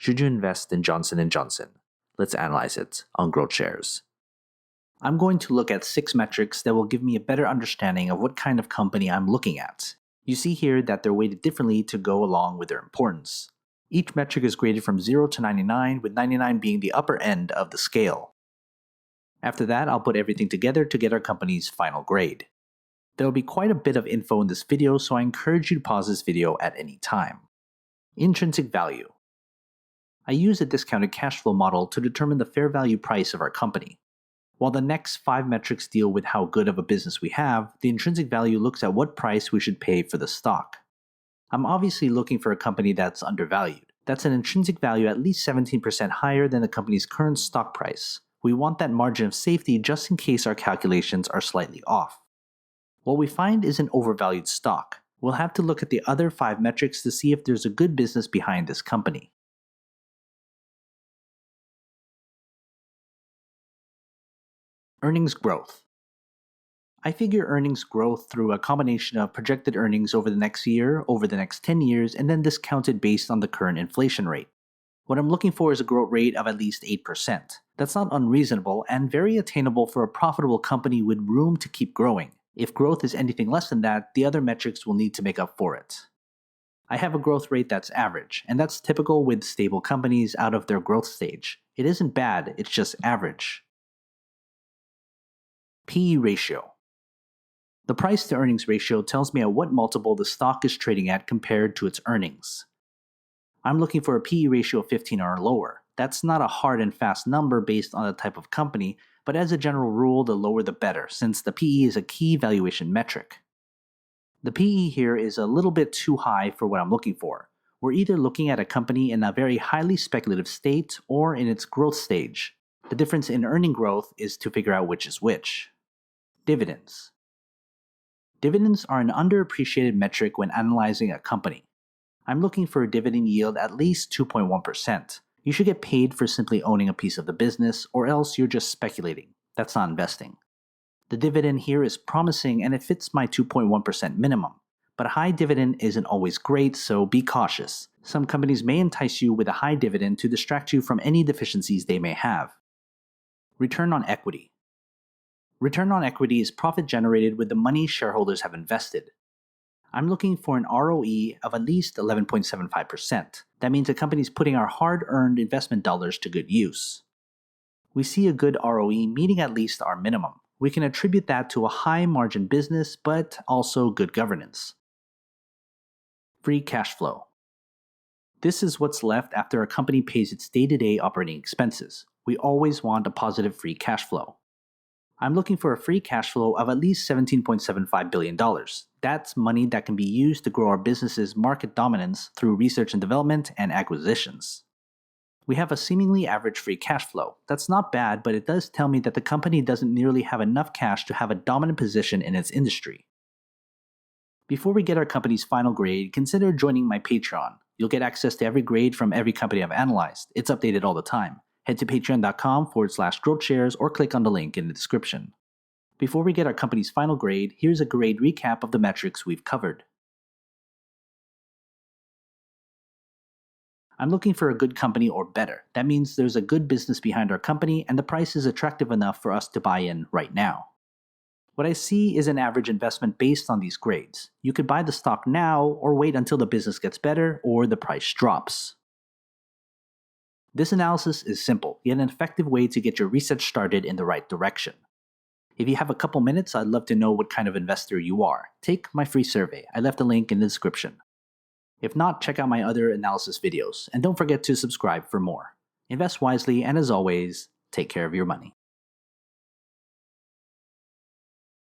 Should you invest in Johnson & Johnson? Let's analyze it on GrowthShares. I'm going to look at 6 metrics that will give me a better understanding of what kind of company I'm looking at. You see here that they're weighted differently to go along with their importance. Each metric is graded from 0 to 99, with 99 being the upper end of the scale. After that, I'll put everything together to get our company's final grade. There will be quite a bit of info in this video, so I encourage you to pause this video at any time. Intrinsic value. I use a discounted cash flow model to determine the fair value price of our company. While the next 5 metrics deal with how good of a business we have, the intrinsic value looks at what price we should pay for the stock. I'm obviously looking for a company that's undervalued. That's an intrinsic value at least 17% higher than the company's current stock price. We want that margin of safety just in case our calculations are slightly off. What we find is an overvalued stock. We'll have to look at the other 5 metrics to see if there's a good business behind this company. Earnings growth. I figure earnings growth through a combination of projected earnings over the next year, over the next 10 years, and then discounted based on the current inflation rate. What I'm looking for is a growth rate of at least 8%. That's not unreasonable and very attainable for a profitable company with room to keep growing. If growth is anything less than that, the other metrics will need to make up for it. I have a growth rate that's average, and that's typical with stable companies out of their growth stage. It isn't bad, it's just average. PE ratio. The price to earnings ratio tells me at what multiple the stock is trading at compared to its earnings. I'm looking for a PE ratio of 15 or lower. That's not a hard and fast number based on the type of company, but as a general rule, the lower the better, since the PE is a key valuation metric. The PE here is a little bit too high for what I'm looking for. We're either looking at a company in a very highly speculative state or in its growth stage. The difference in earning growth is to figure out which is which. Dividends. Dividends are an underappreciated metric when analyzing a company. I'm looking for a dividend yield at least 2.1%. You should get paid for simply owning a piece of the business, or else you're just speculating. That's not investing. The dividend here is promising and it fits my 2.1% minimum. But a high dividend isn't always great, so be cautious. Some companies may entice you with a high dividend to distract you from any deficiencies they may have. Return on equity. Return on equity is profit generated with the money shareholders have invested. I'm looking for an ROE of at least 11.75%. That means a company's putting our hard-earned investment dollars to good use. We see a good ROE meeting at least our minimum. We can attribute that to a high-margin business, but also good governance. Free cash flow. This is what's left after a company pays its day-to-day operating expenses. We always want a positive free cash flow. I'm looking for a free cash flow of at least $17.75 billion. That's money that can be used to grow our business's market dominance through research and development and acquisitions. We have a seemingly average free cash flow. That's not bad, but it does tell me that the company doesn't nearly have enough cash to have a dominant position in its industry. Before we get our company's final grade, consider joining my Patreon. You'll get access to every grade from every company I've analyzed. It's updated all the time. Head to patreon.com/GrowthShares or click on the link in the description. Before we get our company's final grade, here's a grade recap of the metrics we've covered. I'm looking for a good company or better. That means there's a good business behind our company and the price is attractive enough for us to buy in right now. What I see is an average investment based on these grades. You could buy the stock now or wait until the business gets better or the price drops. This analysis is simple, yet an effective way to get your research started in the right direction. If you have a couple minutes, I'd love to know what kind of investor you are. Take my free survey. I left a link in the description. If not, check out my other analysis videos, and don't forget to subscribe for more. Invest wisely, and as always, take care of your money.